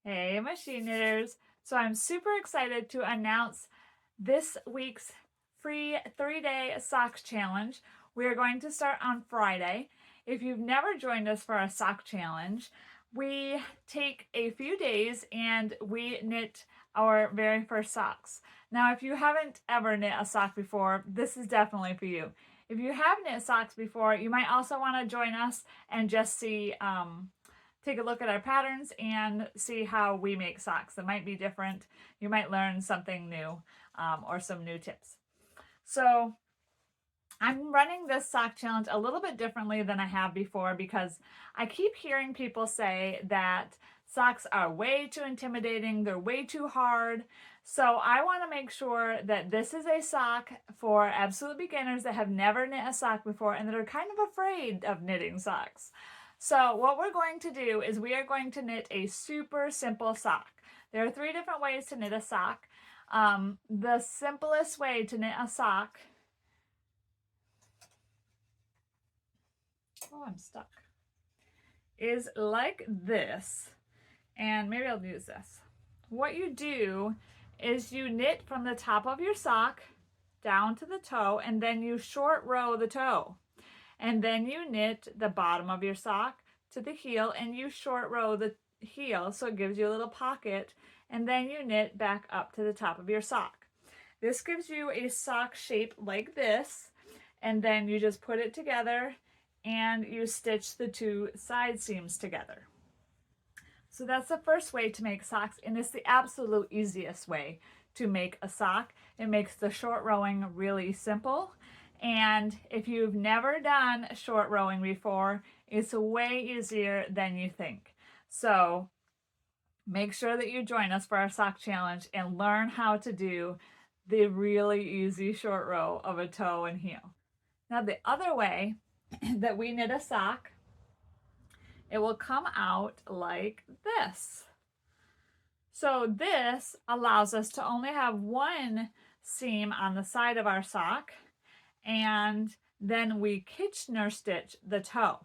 Hey, machine knitters. So I'm super excited to announce this week's free 3-day socks challenge. We are going to start on Friday. If you've never joined us for a sock challenge, we take a few days and we knit our very first socks. Now, if you haven't ever knit a sock before, this is definitely for you. If you have knit socks before, you might also want to join us and just see take a look at our patterns and see how we make socks. It might be different. You might learn something new or some new tips. So I'm running this sock challenge a little bit differently than I have before because I keep hearing people say that socks are way too intimidating, they're way too hard. So I want to make sure that this is a sock for absolute beginners that have never knit a sock before and that are kind of afraid of knitting socks. So what we're going to do is we are going to knit a super simple sock. There are 3 different ways to knit a sock. The simplest way to knit a sock, I'm stuck, is like this. And maybe I'll use this. What you do is you knit from the top of your sock down to the toe, and then you short row the toe. And then you knit the bottom of your sock to the heel and you short row the heel so it gives you a little pocket, and then you knit back up to the top of your sock. This gives you a sock shape like this, and then you just put it together and you stitch the 2 side seams together. So that's the first way to make socks, and it's the absolute easiest way to make a sock. It makes the short rowing really simple. And if you've never done short rowing before, it's way easier than you think. So make sure that you join us for our sock challenge and learn how to do the really easy short row of a toe and heel. Now the other way that we knit a sock, it will come out like this. So this allows us to only have 1 seam on the side of our sock, and then we Kitchener stitch the toe.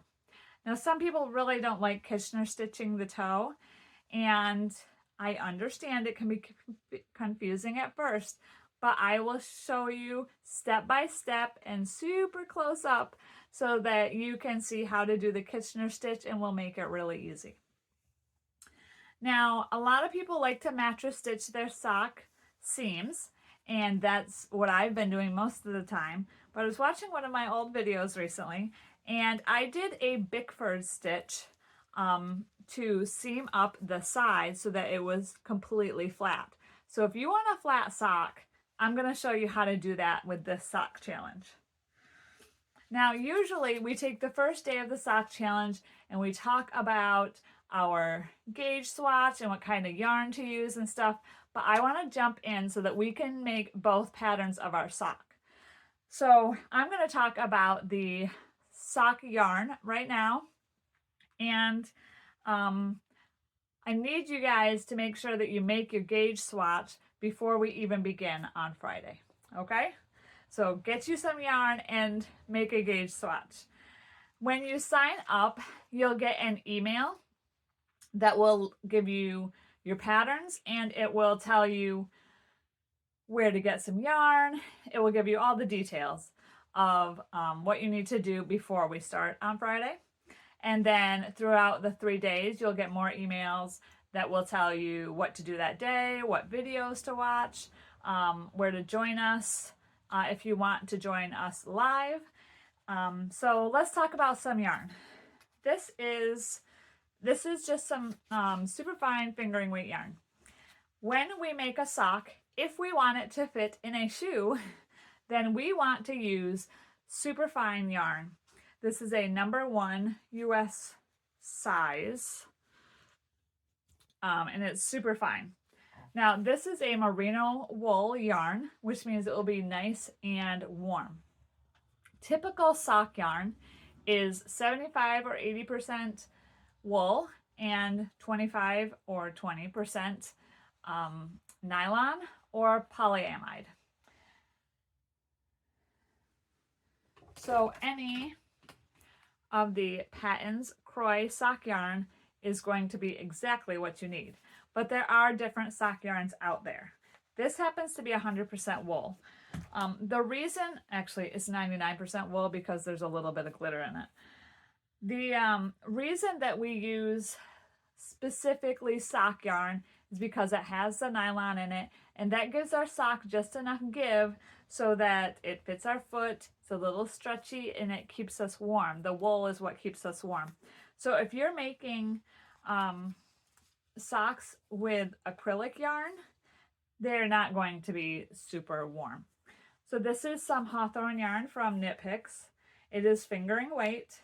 Now some people really don't like Kitchener stitching the toe, and I understand it can be confusing at first, but I will show you step by step and super close up so that you can see how to do the Kitchener stitch, and we'll make it really easy. Now, a lot of people like to mattress stitch their sock seams, and that's what I've been doing most of the time. But I was watching one of my old videos recently, and I did a Bickford stitch to seam up the side so that it was completely flat. So if you want a flat sock, I'm going to show you how to do that with this sock challenge. Now, usually we take the first day of the sock challenge and we talk about our gauge swatch and what kind of yarn to use and stuff, but I want to jump in so that we can make both patterns of our sock. So I'm going to talk about the sock yarn right now, and I need you guys to make sure that you make your gauge swatch before we even begin on Friday, okay? So get you some yarn and make a gauge swatch. When you sign up, you'll get an email that will give you your patterns, and it will tell you where to get some yarn. It will give you all the details of what you need to do before we start on Friday. And then throughout the 3 days, you'll get more emails that will tell you what to do that day, what videos to watch, where to join us if you want to join us live. So let's talk about some yarn. This is just some super fine fingering weight yarn. When we make a sock, if we want it to fit in a shoe, then we want to use super fine yarn. This is a number 1 US size, and it's super fine. Now, this is a merino wool yarn, which means it will be nice and warm. Typical sock yarn is 75 or 80% wool and 25 or 20% nylon or polyamide. So any of the Patton's Croy sock yarn is going to be exactly what you need. But there are different sock yarns out there. This happens to be 100% wool. The reason, actually, it's 99% wool because there's a little bit of glitter in it. The reason that we use specifically sock yarn is because it has the nylon in it, and that gives our sock just enough give so that it fits our foot, it's a little stretchy, and it keeps us warm. The wool is what keeps us warm. So if you're making socks with acrylic yarn, they're not going to be super warm. So this is some hawthorn yarn from Knit Picks. It is fingering weight,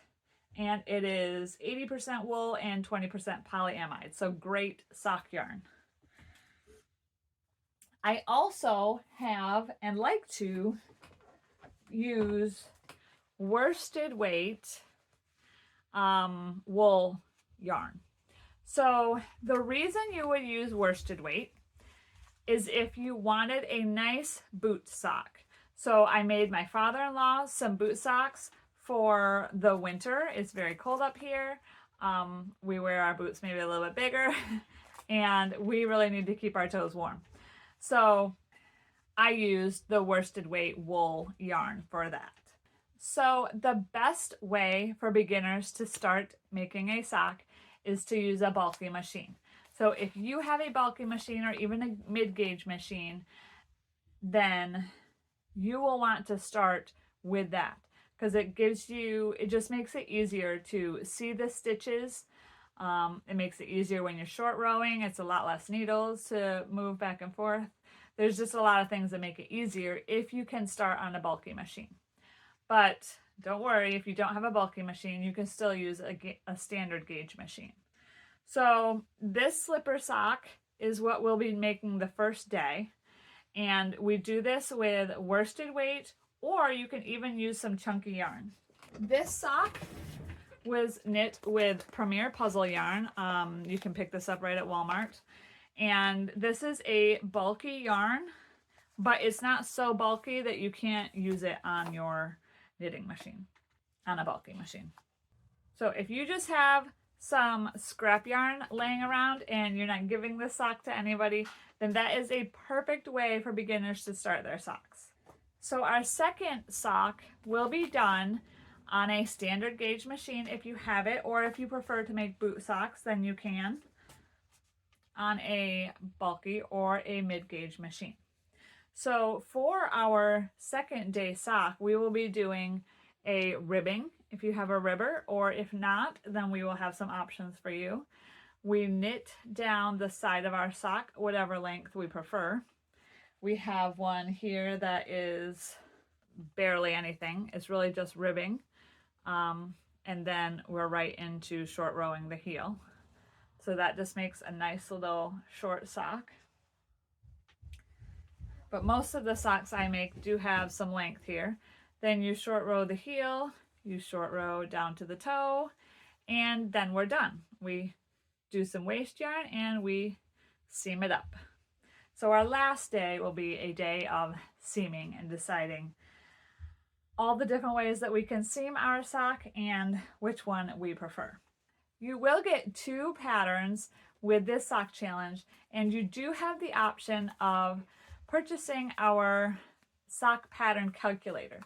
and it is 80% wool and 20% polyamide. So great sock yarn. I also have and like to use worsted weight wool yarn. So the reason you would use worsted weight is if you wanted a nice boot sock. So I made my father-in-law some boot socks for the winter. It's very cold up here. We wear our boots maybe a little bit bigger and we really need to keep our toes warm. So I used the worsted weight wool yarn for that. So the best way for beginners to start making a sock is to use a bulky machine. So if you have a bulky machine or even a mid-gauge machine, then you will want to start with that because it just makes it easier to see the stitches. It makes it easier when you're short rowing. It's a lot less needles to move back and forth. There's just a lot of things that make it easier if you can start on a bulky machine. But don't worry, if you don't have a bulky machine, you can still use a standard gauge machine. So this slipper sock is what we'll be making the first day. And we do this with worsted weight, or you can even use some chunky yarn. This sock was knit with Premier Puzzle yarn. You can pick this up right at Walmart. And this is a bulky yarn, but it's not so bulky that you can't use it on your knitting machine, on a bulky machine. So if you just have some scrap yarn laying around and you're not giving this sock to anybody, then that is a perfect way for beginners to start their socks. So our second sock will be done on a standard gauge machine if you have it, or if you prefer to make boot socks, then you can on a bulky or a mid-gauge machine. So for our second day sock, we will be doing a ribbing if you have a ribber, or if not, then we will have some options for you. We knit down the side of our sock, whatever length we prefer. We have one here that is barely anything. It's really just ribbing. And then we're right into short rowing the heel. So that just makes a nice little short sock. But most of the socks I make do have some length here. Then you short row the heel, you short row down to the toe, and then we're done. We do some waste yarn and we seam it up. So our last day will be a day of seaming and deciding all the different ways that we can seam our sock and which one we prefer. You will get 2 patterns with this sock challenge, and you do have the option of purchasing our sock pattern calculator.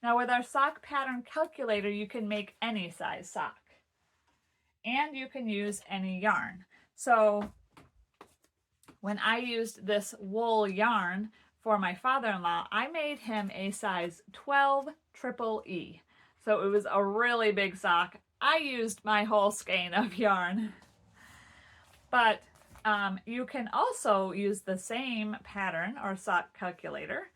Now with our sock pattern calculator, you can make any size sock and you can use any yarn. So when I used this wool yarn for my father-in-law, I made him a size 12 triple E. So it was a really big sock. I used my whole skein of yarn. But you can also use the same pattern or sock calculator,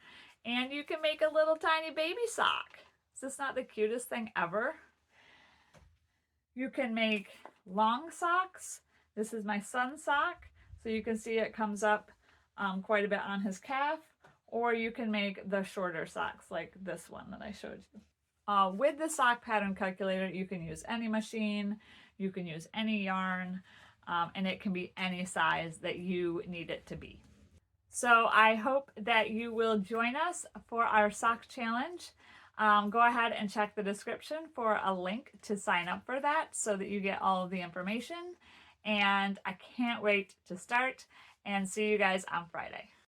and you can make a little tiny baby sock. Is this not the cutest thing ever? You can make long socks. This is my son's sock, so you can see it comes up quite a bit on his calf, or you can make the shorter socks like this one that I showed you. With the sock pattern calculator, you can use any machine, you can use any yarn, and it can be any size that you need it to be. So I hope that you will join us for our sock challenge. Go ahead and check the description for a link to sign up for that so that you get all of the information. and I can't wait to start and see you guys on Friday.